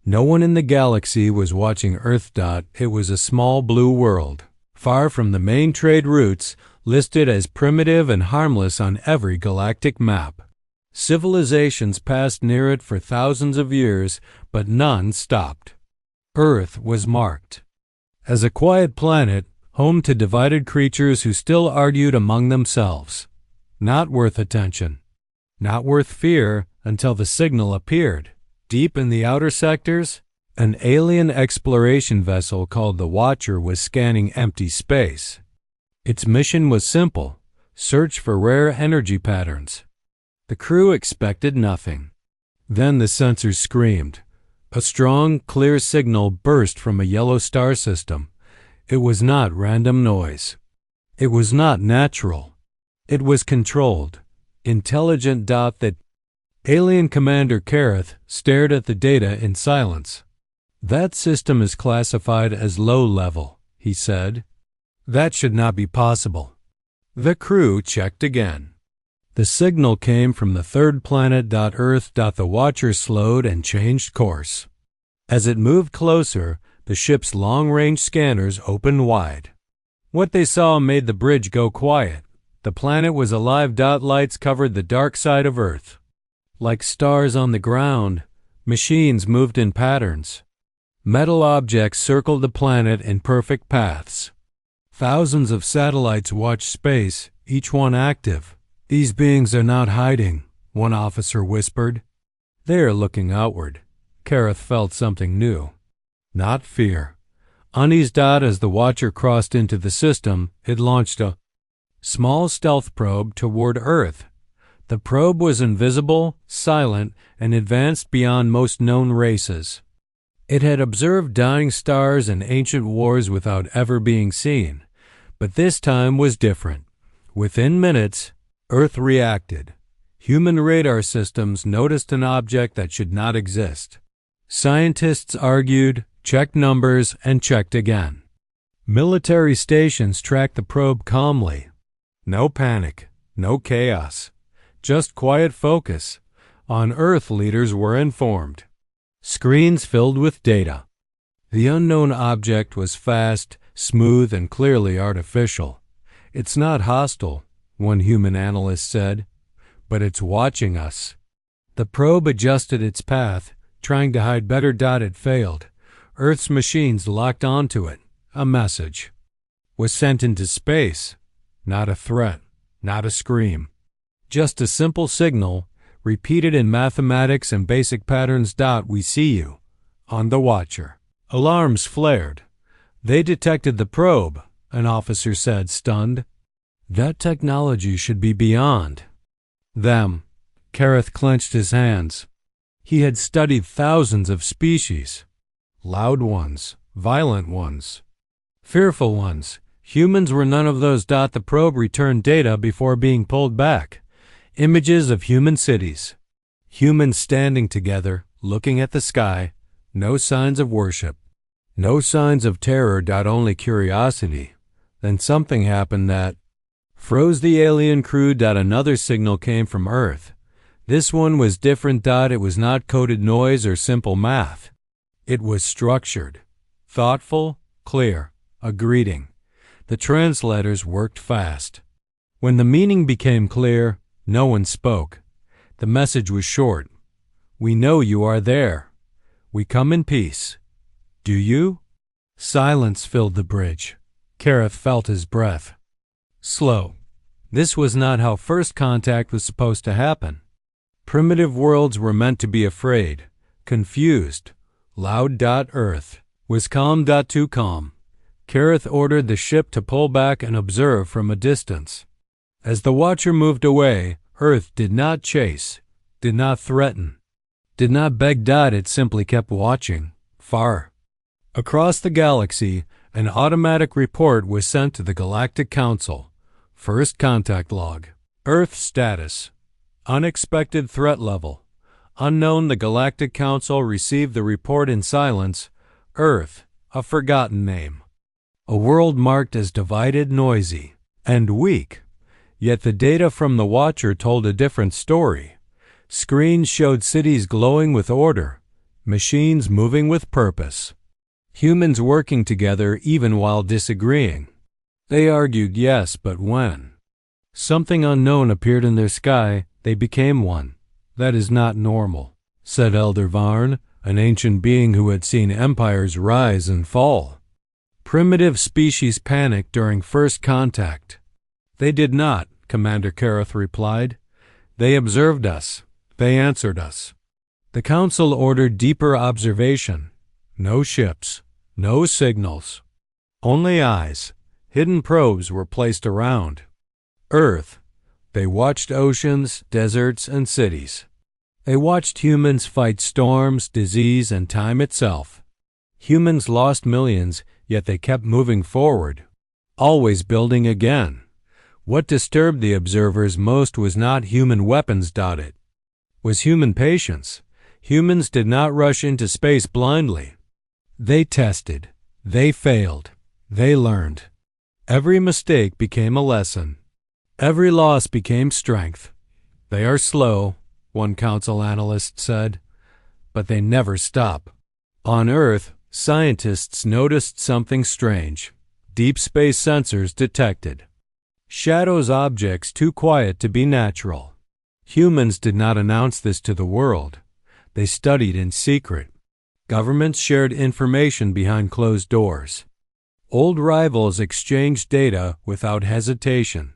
No one in the galaxy was watching Earth. It was a small blue world, far from the main trade routes, listed as primitive and harmless on every galactic map. Civilizations passed near it for thousands of years, but none stopped. Earth was marked as a quiet planet, home to divided creatures who still argued among themselves. Not worth attention, not worth fear, until the signal appeared. Deep in the outer sectors, an alien exploration vessel called the Watcher was scanning empty space. Its mission was simple: search for rare energy patterns. The crew expected nothing. Then the sensors screamed. A strong, clear signal burst from a yellow star system. It was not random noise. It was not natural. It was controlled, intelligent. That alien Commander Kareth stared at the data in silence. "That system is classified as low level," he said. "That should not be possible." The crew checked again. The signal came from the third planet. Earth. The Watcher slowed and changed course. As it moved closer, the ship's long-range scanners opened wide. What they saw made the bridge go quiet. The planet was alive. Lights covered the dark side of Earth. Like stars on the ground, machines moved in patterns. Metal objects circled the planet in perfect paths. Thousands of satellites watched space, each one active. "These beings are not hiding," one officer whispered. "They are looking outward." Kareth felt something new. Not fear. Unease. As the Watcher crossed into the system, it launched a small stealth probe toward Earth. The probe was invisible, silent, and advanced beyond most known races. It had observed dying stars and ancient wars without ever being seen. But this time was different. Within minutes, Earth reacted. Human radar systems noticed an object that should not exist. Scientists argued, checked numbers, and checked again. Military stations tracked the probe calmly. No panic, no chaos, just quiet focus. On Earth, leaders were informed. Screens filled with data. The unknown object was fast, smooth, and clearly artificial. "It's not hostile," one human analyst said, "but it's watching us." The probe adjusted its path, trying to hide better. It failed. Earth's machines locked onto it. A message was sent into space. Not a threat, not a scream. Just a simple signal, repeated in mathematics and basic patterns. "We see you." On the Watcher. Alarms flared. "They detected the probe," an officer said, stunned. "That technology should be beyond them." Kareth clenched his hands. He had studied thousands of species. Loud ones, violent ones, fearful ones. Humans were none of those. The probe returned data before being pulled back. Images of human cities. Humans standing together, looking at the sky. No signs of worship. No signs of terror. Only curiosity. Then something happened that froze the alien crew. Another signal came from Earth. This one was different. It was not coded noise or simple math. It was structured, thoughtful, clear, a greeting. The translators worked fast. When the meaning became clear, no one spoke. The message was short. "We know you are there. We come in peace. Do you?" Silence filled the bridge. Kareth felt his breath. Slow. This was not how first contact was supposed to happen. Primitive worlds were meant to be afraid, confused. Loud. Earth was calm. Too calm. Kareth ordered the ship to pull back and observe from a distance. As the Watcher moved away, Earth did not chase, did not threaten, did not beg. It simply kept watching, far. Across the galaxy, an automatic report was sent to the Galactic Council. First contact log. Earth status. Unexpected threat level. Unknown. The Galactic Council received the report in silence. Earth, a forgotten name. A world marked as divided, noisy, and weak. Yet the data from the Watcher told a different story. Screens showed cities glowing with order, Machines moving with purpose. Humans working together even while disagreeing. They argued yes, but when something unknown appeared in their sky, they became one. That is not normal, said Elder Varn, an ancient being who had seen empires rise and fall. Primitive species panicked during first contact. They did not, Commander Kareth replied. They observed us. They answered us. The Council ordered deeper observation. No ships, no signals. Only eyes. Hidden probes were placed around Earth. They watched oceans, deserts, and cities. They watched humans fight storms, disease, and time itself. Humans lost millions, yet they kept moving forward, always building again. What disturbed the observers most was not human weapons. It was human patience. Humans did not rush into space blindly. They tested. They failed. They learned. Every mistake became a lesson. Every loss became strength. They are slow, one council analyst said, but they never stop. On Earth, scientists noticed something strange. Deep space sensors detected shadows, objects too quiet to be natural. Humans did not announce this to the world. They studied in secret. Governments shared information behind closed doors. Old rivals exchanged data without hesitation.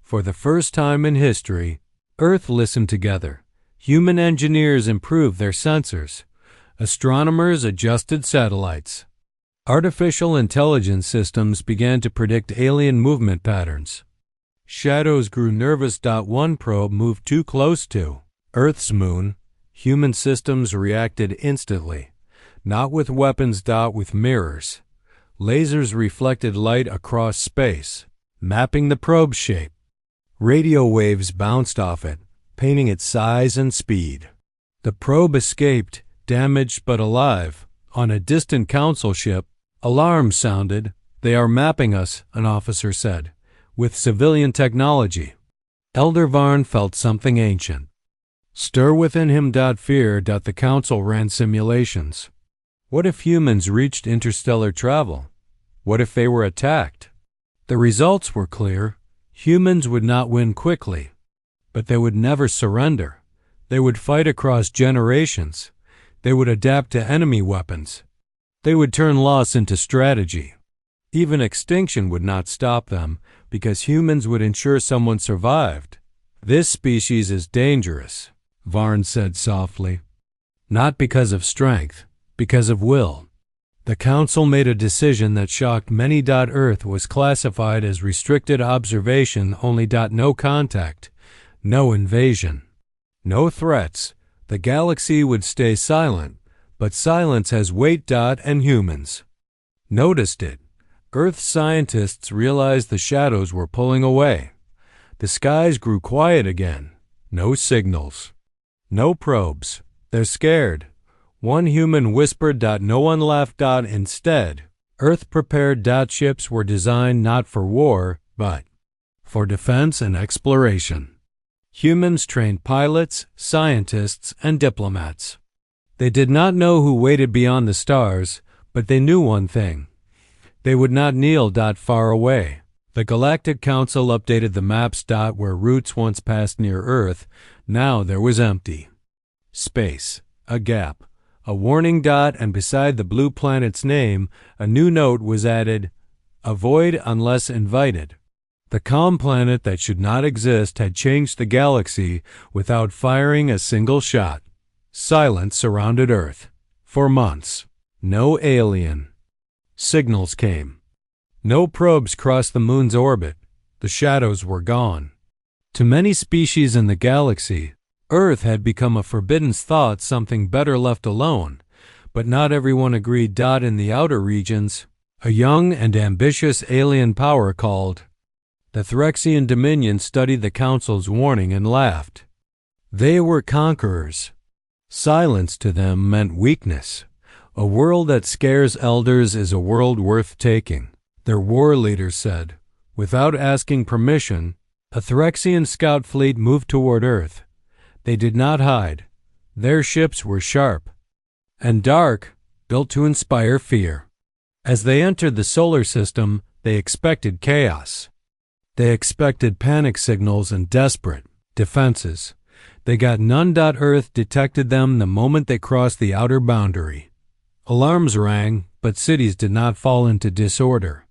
For the first time in history, Earth listened together. Human engineers improved their sensors. Astronomers adjusted satellites. Artificial intelligence systems began to predict alien movement patterns. Shadows grew nervous. One probe moved too close to Earth's moon. Human systems reacted instantly, not with weapons. With mirrors. Lasers reflected light across space, mapping the probe's shape. Radio waves bounced off it, painting its size and speed. The probe escaped, damaged but alive. On a distant council ship, alarms sounded. They are mapping us, an officer said, with civilian technology. Elder Varn felt something ancient stir within him. Fear. The council ran simulations. What if humans reached interstellar travel? What if they were attacked? The results were clear. Humans would not win quickly, but they would never surrender. They would fight across generations. They would adapt to enemy weapons. They would turn loss into strategy. Even extinction would not stop them, because humans would ensure someone survived. This species is dangerous, Varn said softly. Not because of strength, because of will. The council made a decision that shocked many. Earth was classified as restricted observation only. No contact, no invasion, no threats. The galaxy would stay silent, but silence has weight. And humans noticed it. Earth scientists realized the shadows were pulling away. The skies grew quiet again. No signals, no probes. They're scared. One human whispered. No one laughed. Instead, Earth prepared. Ships were designed not for war, but for defense and exploration. Humans trained pilots, scientists, and diplomats. They did not know who waited beyond the stars, but they knew one thing. They would not kneel. Far away. The Galactic Council updated the maps. Where routes once passed near Earth, now there was empty space, a gap. A warning. And beside the blue planet's name, a new note was added: avoid unless invited. The calm planet that should not exist had changed the galaxy without firing a single shot. Silence surrounded Earth. For months, no alien signals came. No probes crossed the moon's orbit. The shadows were gone. To many species in the galaxy, Earth had become a forbidden thought, something better left alone. But not everyone agreed. In the outer regions, a young and ambitious alien power called the Threxian Dominion studied the Council's warning and laughed. They were conquerors. Silence to them meant weakness. A world that scares elders is a world worth taking, their war leader said. Without asking permission, a Threxian scout fleet moved toward Earth. They did not hide. Their ships were sharp. and dark, built to inspire fear. As they entered the solar system, they expected chaos. They expected panic signals and desperate defenses. They got none. Earth detected them the moment they crossed the outer boundary. Alarms rang, but cities did not fall into disorder.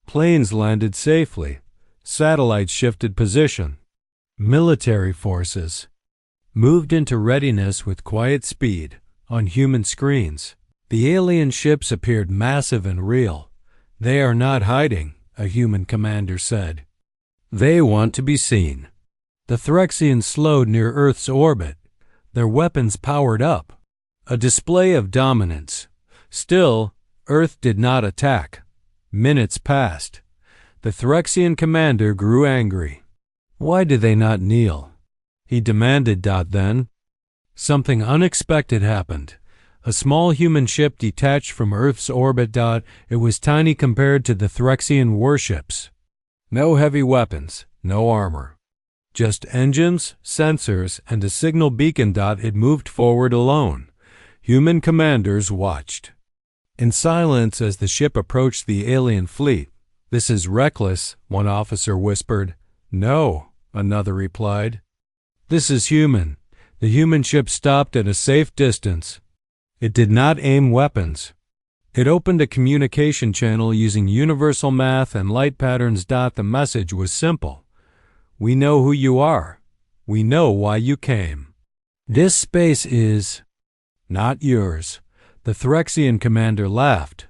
Planes landed safely. Satellites shifted position. Military forces moved into readiness with quiet speed. On human screens, the alien ships appeared massive and real. "They are not hiding," a human commander said. "They want to be seen." The Threxians slowed near Earth's orbit, their weapons powered up. A display of dominance. Still, Earth did not attack. Minutes passed. The Threxian commander grew angry. Why did they not kneel? He demanded. Then, something unexpected happened. A small human ship detached from Earth's orbit. It was tiny compared to the Threxian warships. No heavy weapons, no armor. Just engines, sensors, and a signal beacon. It moved forward alone. Human commanders watched in silence as the ship approached the alien fleet. "This is reckless," one officer whispered. "No," another replied. "This is human." The human ship stopped at a safe distance. It did not aim weapons. It opened a communication channel using universal math and light patterns. The message was simple. "We know who you are. We know why you came. This space is not yours." The Threxian commander laughed.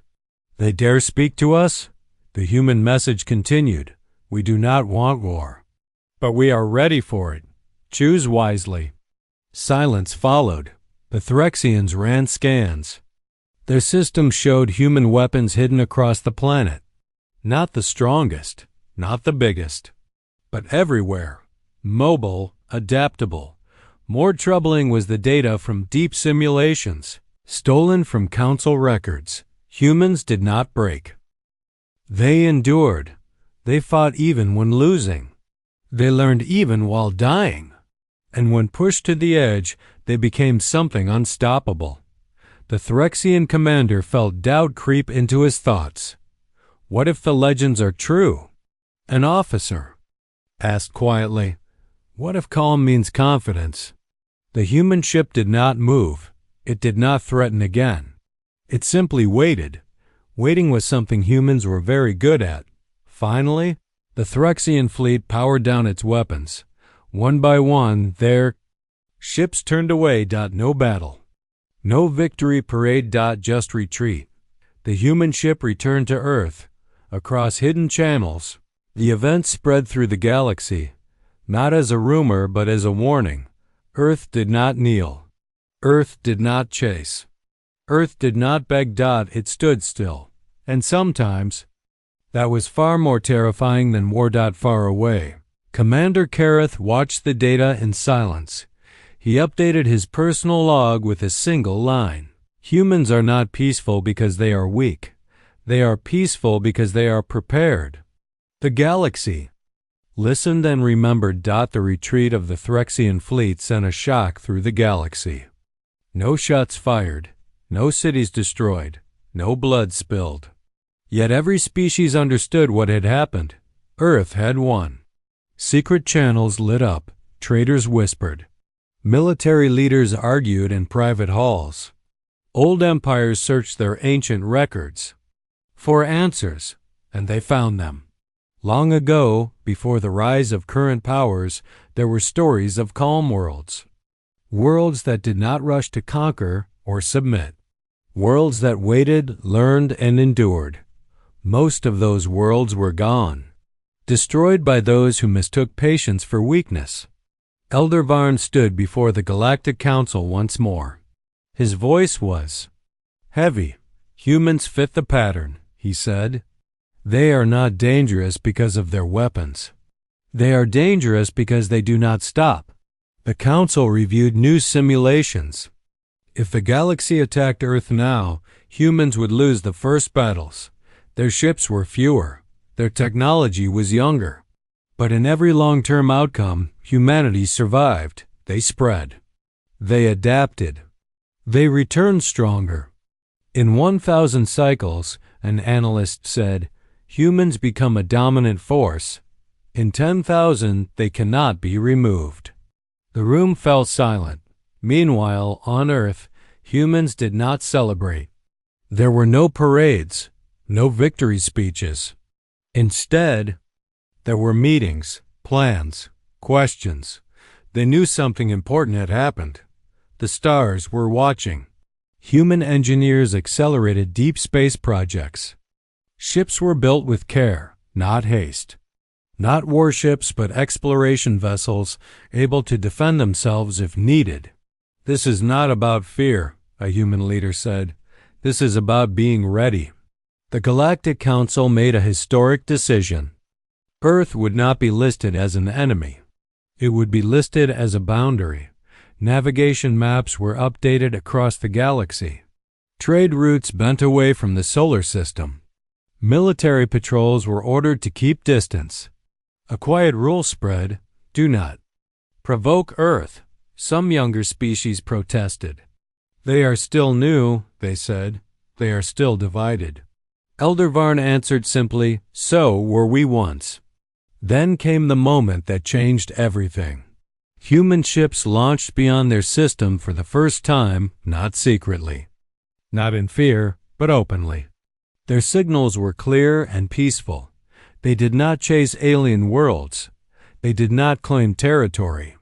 "They dare speak to us?" The human message continued. "We do not want war, but we are ready for it. Choose wisely." Silence followed. The Threxians ran scans. Their system showed human weapons hidden across the planet. Not the strongest, not the biggest, but everywhere. Mobile, adaptable. More troubling was the data from deep simulations, stolen from council records. Humans did not break. They endured. They fought even when losing. They learned even while dying. And when pushed to the edge, they became something unstoppable. The Threxian commander felt doubt creep into his thoughts. What if the legends are true? An officer asked quietly, "What if calm means confidence?" The human ship did not move. It did not threaten again. It simply waited. Waiting was something humans were very good at. Finally, the Threxian fleet powered down its weapons. One by one, their ships turned away. No battle. No victory parade. Just retreat. The human ship returned to Earth. Across hidden channels, the event spread through the galaxy, not as a rumor but as a warning. Earth did not kneel. Earth did not chase. Earth did not beg. It stood still. And sometimes, that was far more terrifying than war. Far away, Commander Kareth watched the data in silence. He updated his personal log with a single line. Humans are not peaceful because they are weak. They are peaceful because they are prepared. The galaxy listened and remembered. The retreat of the Threxian fleet sent a shock through the galaxy. No shots fired, no cities destroyed, no blood spilled. Yet every species understood what had happened. Earth had won. Secret channels lit up, traitors whispered. Military leaders argued in private halls. Old empires searched their ancient records for answers, and they found them. Long ago, before the rise of current powers, there were stories of calm worlds. Worlds that did not rush to conquer or submit. Worlds that waited, learned, and endured. Most of those worlds were gone, destroyed by those who mistook patience for weakness. Elder Varn stood before the Galactic Council once more. His voice was heavy. "Humans fit the pattern," he said. "They are not dangerous because of their weapons. They are dangerous because they do not stop." The Council reviewed new simulations. If the galaxy attacked Earth now, humans would lose the first battles. Their ships were fewer. Their technology was younger. But in every long-term outcome, humanity survived. They spread. They adapted. They returned stronger. In 1,000 cycles, an analyst said, humans become a dominant force. In 10,000, they cannot be removed. The room fell silent. Meanwhile, on Earth, humans did not celebrate. There were no parades, no victory speeches. Instead, there were meetings, plans, questions. They knew something important had happened. The stars were watching. Human engineers accelerated deep space projects. Ships were built with care, not haste. Not warships, but exploration vessels able to defend themselves if needed. This is not about fear, a human leader said. This is about being ready. The Galactic Council made a historic decision. Earth would not be listed as an enemy. It would be listed as a boundary. Navigation maps were updated across the galaxy. Trade routes bent away from the solar system. Military patrols were ordered to keep distance. A quiet rule spread: do not provoke Earth. Some younger species protested. They are still new, they said. They are still divided. Elder Varn answered simply, so were we once. Then came the moment that changed everything. Human ships launched beyond their system for the first time, not secretly. Not in fear, but openly. Their signals were clear and peaceful. They did not chase alien worlds. They did not claim territory.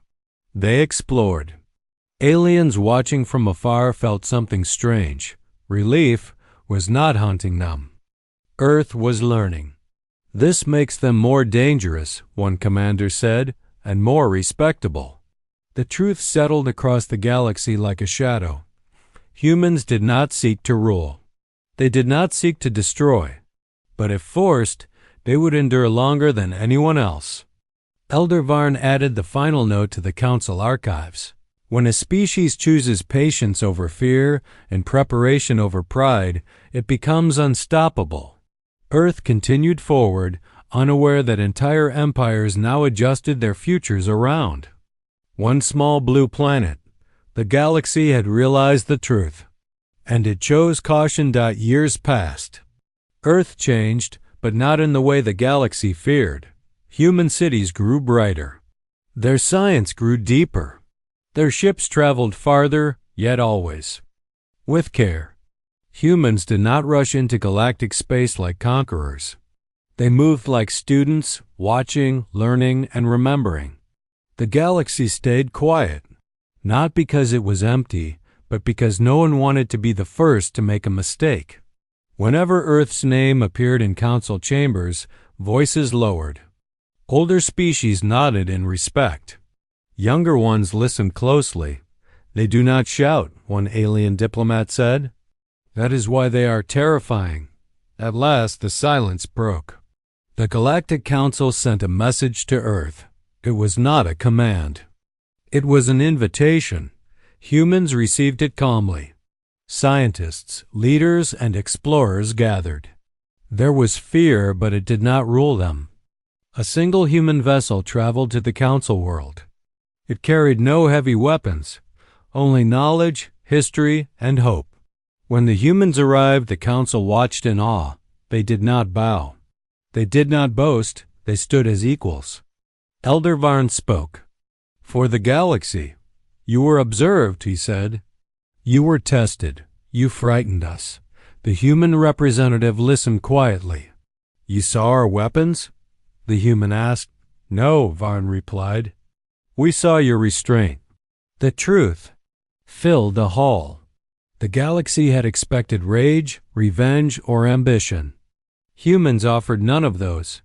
They explored. Aliens watching from afar felt something strange. Relief was not hunting them. Earth was learning. This makes them more dangerous, one commander said, and more respectable. The truth settled across the galaxy like a shadow. Humans did not seek to rule. They did not seek to destroy. But if forced, they would endure longer than anyone else. Elder Varn added the final note to the Council archives. When a species chooses patience over fear and preparation over pride, it becomes unstoppable. Earth continued forward, unaware that entire empires now adjusted their futures around. One small blue planet. The galaxy had realized the truth. And it chose caution. Years passed. Earth changed, but not in the way the galaxy feared. Human cities grew brighter. Their science grew deeper. Their ships traveled farther, yet always with care. Humans did not rush into galactic space like conquerors. They moved like students, watching, learning, and remembering. The galaxy stayed quiet, not because it was empty, but because no one wanted to be the first to make a mistake. Whenever Earth's name appeared in council chambers, voices lowered. Older species nodded in respect. Younger ones listened closely. They do not shout, one alien diplomat said. That is why they are terrifying. At last, the silence broke. The Galactic Council sent a message to Earth. It was not a command. It was an invitation. Humans received it calmly. Scientists, leaders, and explorers gathered. There was fear, but it did not rule them. A single human vessel traveled to the Council world. It carried no heavy weapons, only knowledge, history, and hope. When the humans arrived, the Council watched in awe. They did not bow. They did not boast. They stood as equals. Elder Varn spoke. For the galaxy. You were observed, he said. You were tested. You frightened us. The human representative listened quietly. You saw our weapons? The human asked. No, Varn replied. We saw your restraint. The truth filled the hall. The galaxy had expected rage, revenge, or ambition. Humans offered none of those.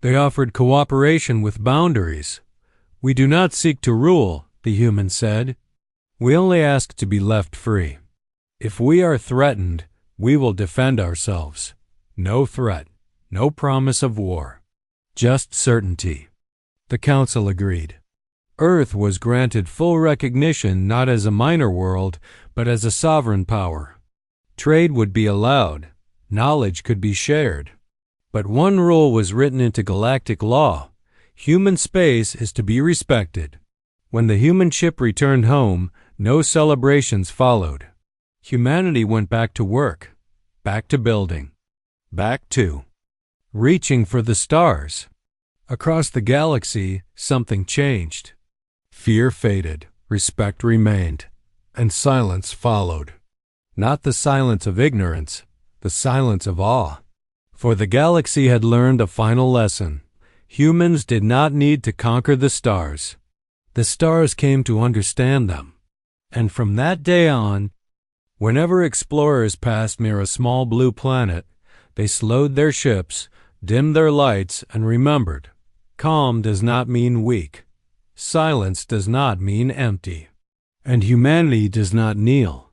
They offered cooperation with boundaries. We do not seek to rule, the human said. We only ask to be left free. If we are threatened, we will defend ourselves. No threat, no promise of war. Just certainty. The Council agreed. Earth was granted full recognition not as a minor world, but as a sovereign power. Trade would be allowed. Knowledge could be shared. But one rule was written into galactic law. Human space is to be respected. When the human ship returned home, no celebrations followed. Humanity went back to work, back to building, back to reaching for the stars. Across the galaxy, something changed. Fear faded, respect remained, and silence followed. Not the silence of ignorance, the silence of awe. For the galaxy had learned a final lesson. Humans did not need to conquer the stars. The stars came to understand them. And from that day on, whenever explorers passed near a small blue planet, they slowed their ships, dimmed their lights, and remembered, calm does not mean weak. Silence does not mean empty. And humanity does not kneel.